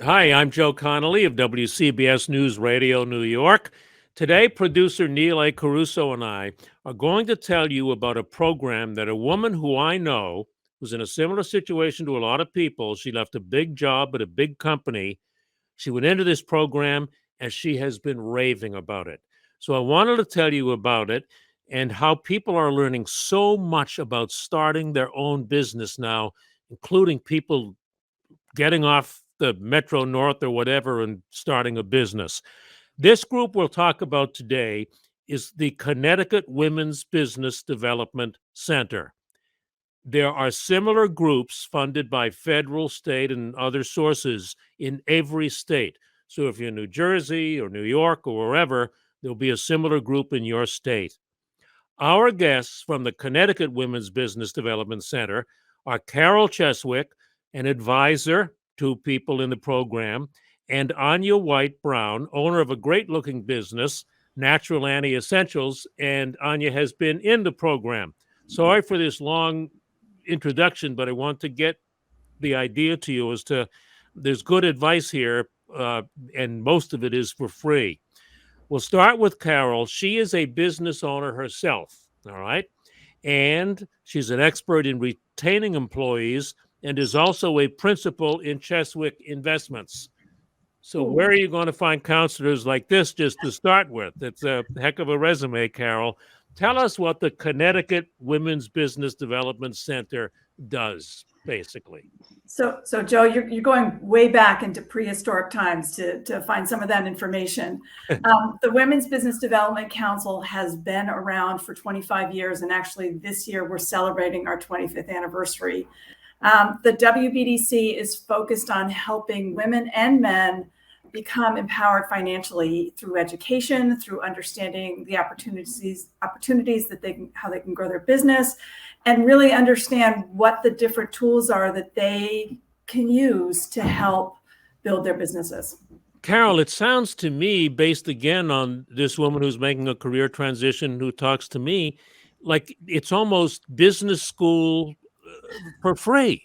Hi, I'm Joe Connolly of WCBS News Radio, New York. Today, producer Neil A. Carousso and I are going to tell you about a program that a woman who I know was in a similar situation to a lot of people. She left a big job at a big company. She went into this program and she has been raving about it. So I wanted to tell you about it and how people are learning so much about starting their own business now, including people getting off the Metro North or whatever and starting a business. This group we'll talk about today is the Connecticut Women's Business Development Center. There are similar groups funded by federal, state, and other sources in every state. So if you're in New Jersey or New York or wherever, there'll be a similar group in your state. Our guests from the Connecticut Women's Business Development Center are Carol Cheswick, an advisor to people in the program, and Anya White Brown, owner of a great looking business, Natural Annie Essentials. And Anya has been in the program. Sorry for this long introduction, but I want to get the idea to you as to there's good advice here, and most of it is for free. We'll start with Carol. She is a business owner herself, all right? And she's an expert in retaining employees and is also a principal in Cheswick Investments. So, Ooh. where are you going to find counselors like this just to start with? It's a heck of a resume, Carol. Tell us what the Connecticut Women's Business Development Center does, basically. So Joe, you're going way back into prehistoric times to find some of that information. The Women's Business Development Council has been around for 25 years, and actually this year we're celebrating our 25th anniversary. The WBDC is focused on helping women and men become empowered financially through education, through understanding the opportunities that how they can grow their business, and really understand what the different tools are that they can use to help build their businesses. Carol, it sounds to me, based again on this woman who's making a career transition who talks to me, like it's almost business school for free.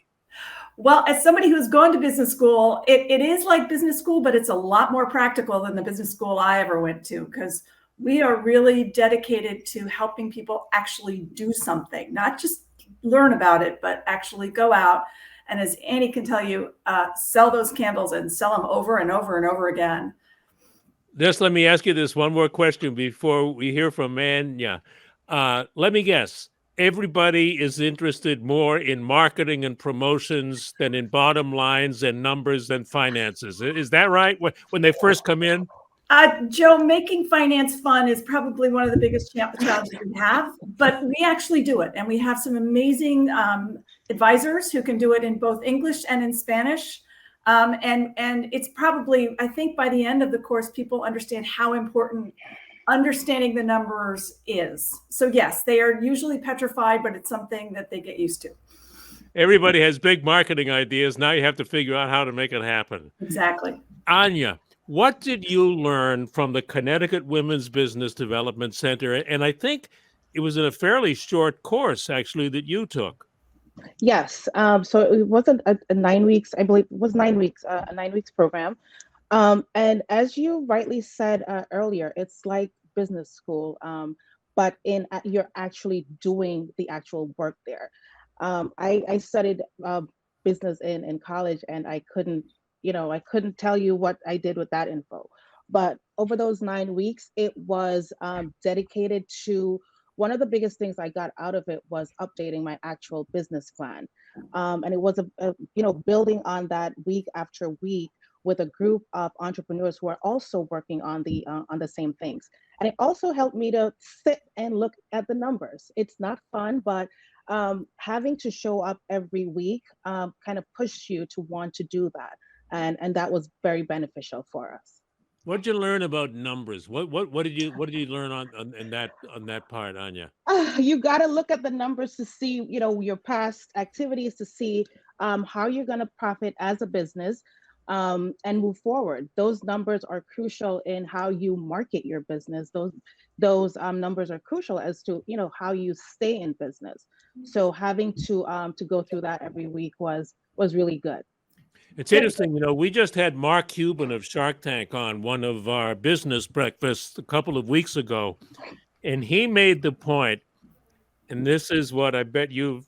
Well, as somebody who's gone to business school, it is like business school, but it's a lot more practical than the business school I ever went to, because we are really dedicated to helping people actually do something, not just learn about it, but actually go out. And as Annie can tell you, sell those candles and sell them over and over and over again. Just let me ask you this one more question before we hear from Anya. Let me guess. Everybody is interested more in marketing and promotions than in bottom lines and numbers and finances. Is that right? When they first come in? Joe, making finance fun is probably one of the biggest challenges we have, but we actually do it. And we have some amazing advisors who can do it in both English and in Spanish. And it's probably, I think by the end of the course, people understand how important understanding the numbers is. So yes, they are usually petrified, but it's something that they get used to. Everybody has big marketing ideas. Now you have to figure out how to make it happen. Exactly. Anya, what did you learn from the Connecticut Women's Business Development Center? And I think it was in a fairly short course, actually, that you took. Yes. So it wasn't a 9 weeks, I believe it was 9 weeks, a 9 weeks program. And as you rightly said earlier, it's like business school, but you're actually doing the actual work there. I studied business in college, and I couldn't tell you what I did with that info. But over those 9 weeks, it was dedicated to one of the biggest things I got out of it was updating my actual business plan. And it was building on that week after week with a group of entrepreneurs who are also working on the same things. And it also helped me to sit and look at the numbers. It's not fun, but having to show up every week kind of pushed you to want to do that. And that was very beneficial for us. What did you learn about numbers? What did you learn on that part, Anya? You got to look at the numbers to see, your past activities, to see how you're going to profit as a business, and move forward. Those numbers are crucial in how you market your business. Those numbers are crucial as to how you stay in business. So having to go through that every week was really good. It's interesting, we just had Mark Cuban of Shark Tank on one of our business breakfasts a couple of weeks ago, and he made the point, and this is what I bet you've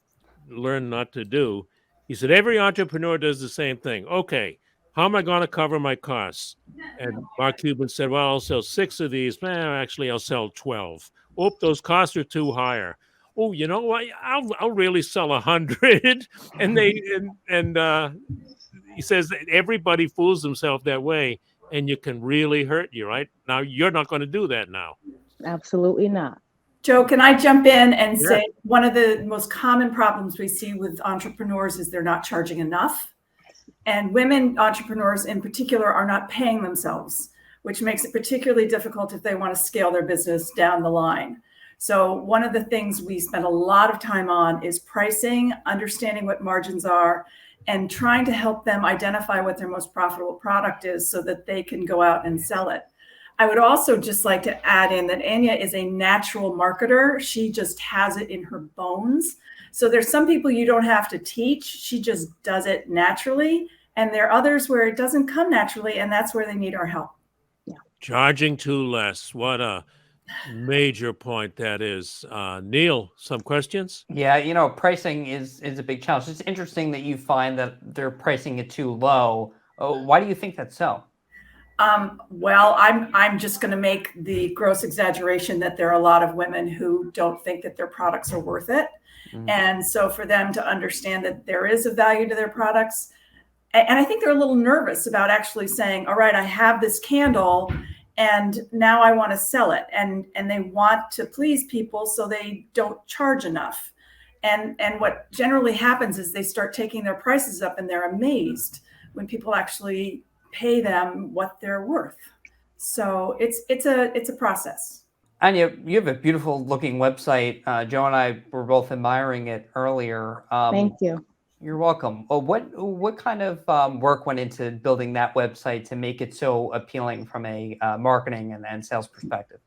learned not to do. He said, every entrepreneur does the same thing. Okay, how am I going to cover my costs? And Mark Cuban said, well, I'll sell 6 of these. Actually, I'll sell 12. Oh, those costs are too higher. Oh, you know what? I'll really sell 100. And he says that everybody fools themselves that way, and you can really hurt you, right? Now, you're not going to do that now. Absolutely not. Joe, can I jump in and Yeah. say one of the most common problems we see with entrepreneurs is they're not charging enough. And women entrepreneurs in particular are not paying themselves, which makes it particularly difficult if they want to scale their business down the line. So one of the things we spend a lot of time on is pricing, understanding what margins are, and trying to help them identify what their most profitable product is so that they can go out and sell it. I would also just like to add in that Anya is a natural marketer. She just has it in her bones. So there's some people you don't have to teach. She just does it naturally. And there are others where it doesn't come naturally, and that's where they need our help. Yeah. Charging too less. What a major point that is. Neil, some questions? Yeah, pricing is a big challenge. It's interesting that you find that they're pricing it too low. Why do you think that's so? Well, I'm just going to make the gross exaggeration that there are a lot of women who don't think that their products are worth it. Mm-hmm. And so for them to understand that there is a value to their products, and I think they're a little nervous about actually saying, all right, I have this candle and now I want to sell it. And they want to please people, so they don't charge enough. And what generally happens is they start taking their prices up, and they're amazed when people actually pay them what they're worth. So it's a process. Anya, you have a beautiful looking website. Joe and I were both admiring it earlier. Thank you. You're welcome. Well, what kind of work went into building that website to make it so appealing from a marketing and sales perspective?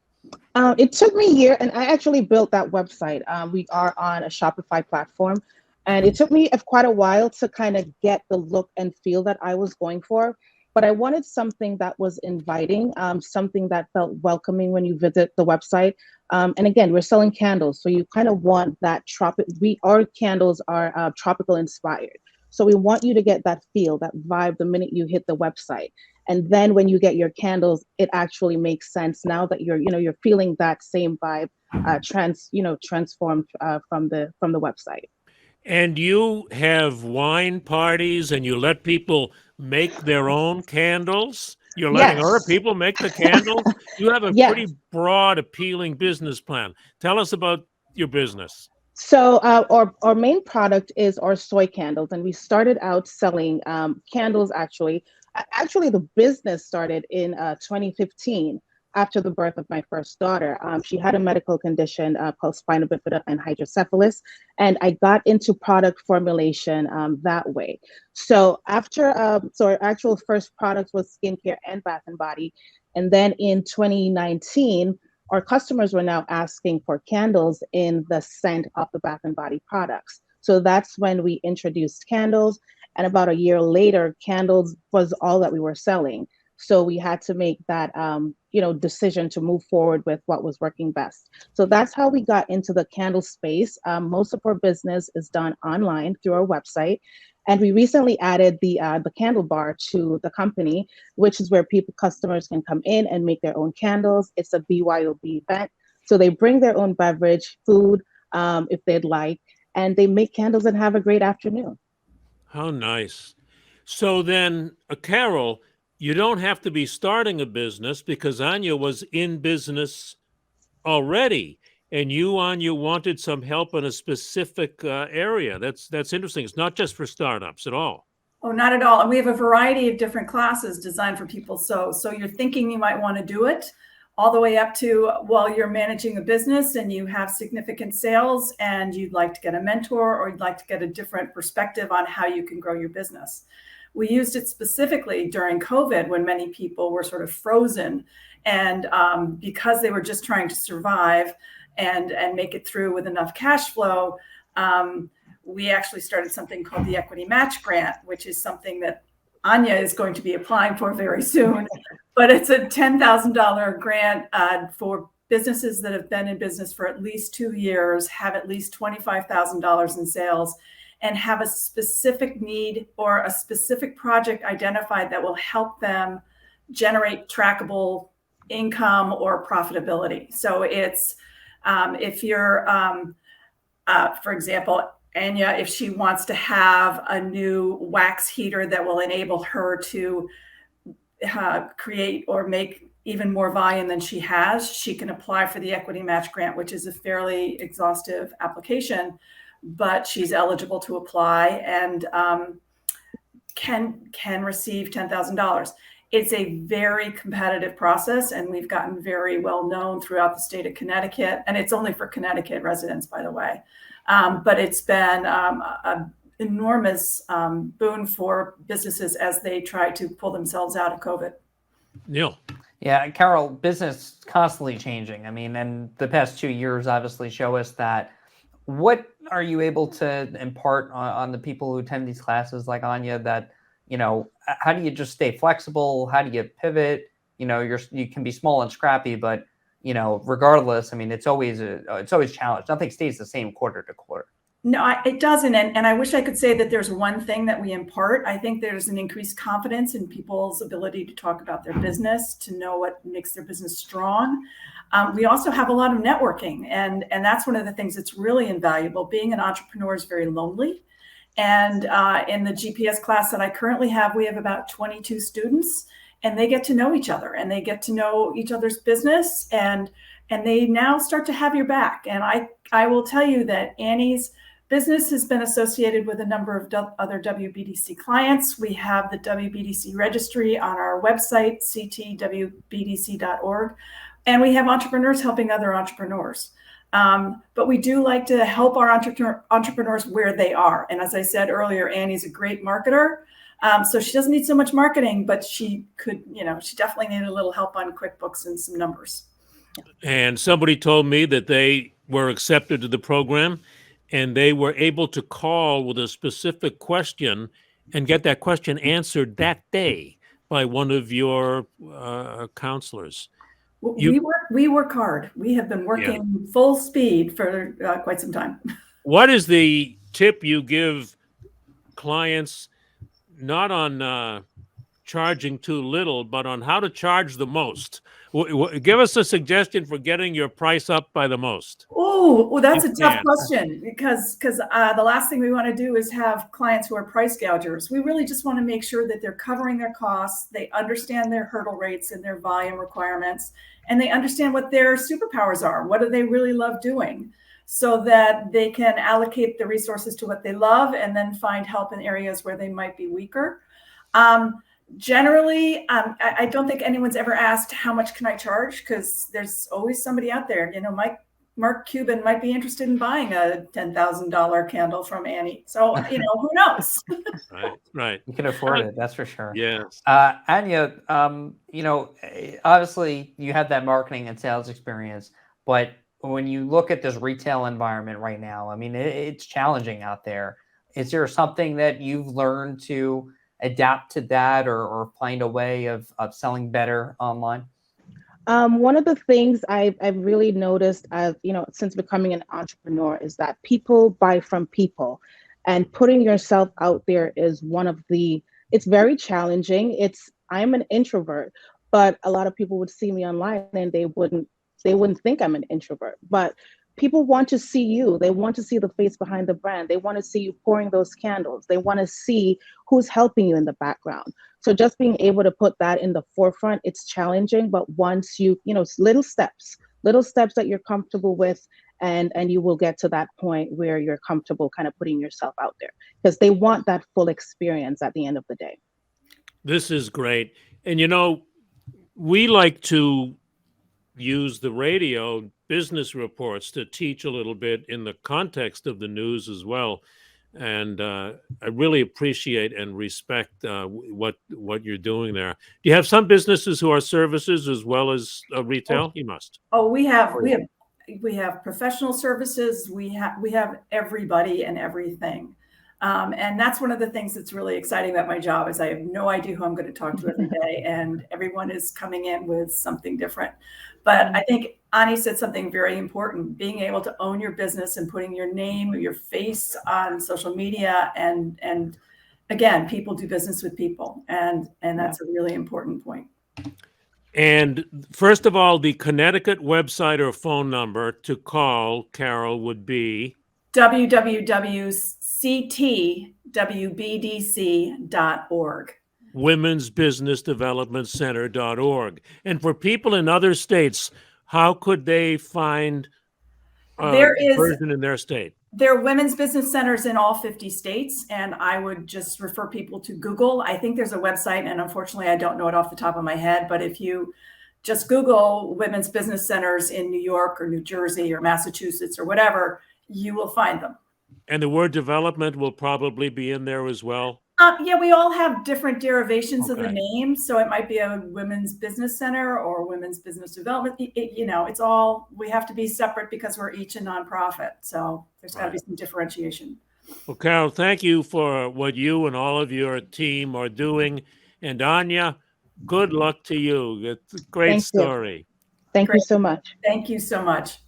It took me a year, and I actually built that website. We are on a Shopify platform, and it took me quite a while to kind of get the look and feel that I was going for. But I wanted something that was inviting, something that felt welcoming when you visit the website. And again, we're selling candles, so you kind of want that our candles are tropical inspired. So we want you to get that feel, that vibe the minute you hit the website. And then when you get your candles, it actually makes sense now that you're feeling that same vibe transformed from the website. And you have wine parties, and you let people make their own candles. You're letting Yes. other people make the candles. You have a Yes. pretty broad, appealing business plan. Tell us about your business. So our main product is our soy candles, and we started out selling candles. Actually, the business started in 2015. After the birth of my first daughter. She had a medical condition called spina bifida and hydrocephalus, and I got into product formulation that way. So so our actual first product was skincare and bath and body, and then in 2019, our customers were now asking for candles in the scent of the bath and body products. So that's when we introduced candles, and about a year later, candles was all that we were selling. So we had to make that, decision to move forward with what was working best. So that's how we got into the candle space. Most of our business is done online through our website. And we recently added the candle bar to the company, which is where customers can come in and make their own candles. It's a BYOB event. So they bring their own beverage, food, if they'd like, and they make candles and have a great afternoon. How nice. So then, Carol, you don't have to be starting a business because Anya was in business already, and Anya, wanted some help in a specific area. That's interesting. It's not just for startups at all. Oh, not at all. And we have a variety of different classes designed for people. So you're thinking you might want to do it, all the way up to while you're managing a business and you have significant sales and you'd like to get a mentor, or you'd like to get a different perspective on how you can grow your business. We used it specifically during COVID when many people were sort of frozen, and because they were just trying to survive and make it through with enough cash flow, we actually started something called the Equity Match Grant, which is something that Anya is going to be applying for very soon. But it's a $10,000 grant for businesses that have been in business for at least 2 years, have at least $25,000 in sales, and have a specific need or a specific project identified that will help them generate trackable income or profitability. So it's if you're, for example, Anya, if she wants to have a new wax heater that will enable her to create or make even more volume than she has, she can apply for the equity match grant, which is a fairly exhaustive application, but she's eligible to apply and can receive $10,000. It's a very competitive process, and we've gotten very well known throughout the state of Connecticut, and it's only for Connecticut residents, by the way. But it's been an enormous boon for businesses as they try to pull themselves out of COVID. Neil. Yeah, Carol, business constantly changing. I mean, and the past 2 years obviously show us that. What are you able to impart on the people who attend these classes like Anya that, how do you just stay flexible? How do you pivot? You can be small and scrappy, but, regardless, I mean, it's always challenged. Nothing stays the same quarter to quarter. No, it doesn't. And I wish I could say that there's one thing that we impart. I think there's an increased confidence in people's ability to talk about their business, to know what makes their business strong. We also have a lot of networking, and that's one of the things that's really invaluable. Being an entrepreneur is very lonely. And in the GPS class that I currently have, we have about 22 students, and they get to know each other, and they get to know each other's business, and they now start to have your back. And I will tell you that Annie's business has been associated with a number of other WBDC clients. We have the WBDC registry on our website, ctwbdc.org, and we have entrepreneurs helping other entrepreneurs. But we do like to help our entrepreneurs where they are. And as I said earlier, Annie's a great marketer. So she doesn't need so much marketing, but she could, she definitely needed a little help on QuickBooks and some numbers. And somebody told me that they were accepted to the program and they were able to call with a specific question and get that question answered that day by one of your counselors. We work hard. We have been working full speed for quite some time. What is the tip you give clients, not on charging too little, but on how to charge the most? Give us a suggestion for getting your price up by the most. Oh, that's a tough question because the last thing we want to do is have clients who are price gougers. We really just want to make sure that they're covering their costs, they understand their hurdle rates and their volume requirements, and they understand what their superpowers are. What do they really love doing? So that they can allocate the resources to what they love and then find help in areas where they might be weaker. Generally, I don't think anyone's ever asked how much can I charge, because there's always somebody out there. Mark Cuban might be interested in buying a $10,000 candle from Annie. So, who knows? Right. You can afford it, that's for sure. Yes. Anya, obviously you had that marketing and sales experience, but when you look at this retail environment right now, I mean, it's challenging out there. Is there something that you've learned to adapt to that or find a way of selling better online? One of the things I've really noticed, since becoming an entrepreneur, is that people buy from people, and putting yourself out there is it's very challenging. I'm an introvert, but a lot of people would see me online and they wouldn't think I'm an introvert, but people want to see you. They want to see the face behind the brand. They want to see you pouring those candles. They want to see who's helping you in the background. So just being able to put that in the forefront, it's challenging, but once little steps that you're comfortable with, and you will get to that point where you're comfortable kind of putting yourself out there, because they want that full experience at the end of the day. This is great. And, we like to use the radio business reports to teach a little bit in the context of the news as well. And I really appreciate and respect what you're doing there. Do you have some businesses who are services as well as retail? You must. Oh, we have professional services. We have everybody and everything. And that's one of the things that's really exciting about my job is I have no idea who I'm going to talk to every day, and everyone is coming in with something different. But I think Ani said something very important, being able to own your business and putting your name or your face on social media. And again, people do business with people. And that's a really important point. And first of all, the Connecticut website or phone number to call, Carol, would be www.ctwbdc.org. Women's Business Development Center.org. And for people in other states, how could they find There is version in their state? There are women's business centers in all 50 states, and I would just refer people to Google. I think there's a website, and unfortunately, I don't know it off the top of my head, but if you just Google women's business centers in New York or New Jersey or Massachusetts or whatever, you will find them. And the word development will probably be in there as well. Yeah, we all have different derivations of the Okay. name. So it might be a women's business center or women's business development. It's all, we have to be separate because we're each a nonprofit. So there's got to be some differentiation. Well, Carol, thank you for what you and all of your team are doing. And Anya, good luck to you. It's a great Thank you. story. Thank you Great. so much. Thank you so much.